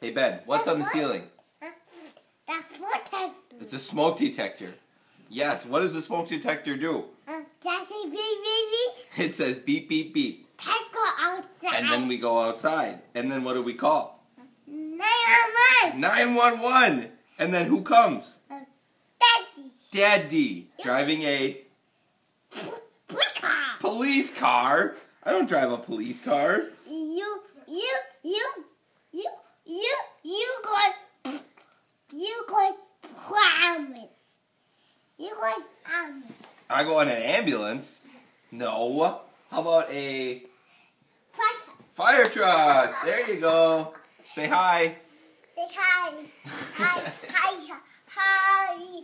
Hey Ben, what's on the ceiling? That's detector. It's a smoke detector. Yes, what does the smoke detector do? Does it beep beep beep? It says beep beep beep. Go outside. And then we go outside. And then what do we call? 911. 911. And then who comes? Daddy. Daddy. Driving a Car. police car. I don't drive a police car. You promise. You got promise. I go on an ambulance. No. How about a fire truck? There you go. Say hi. Say hi. Hi. Hi. Hi.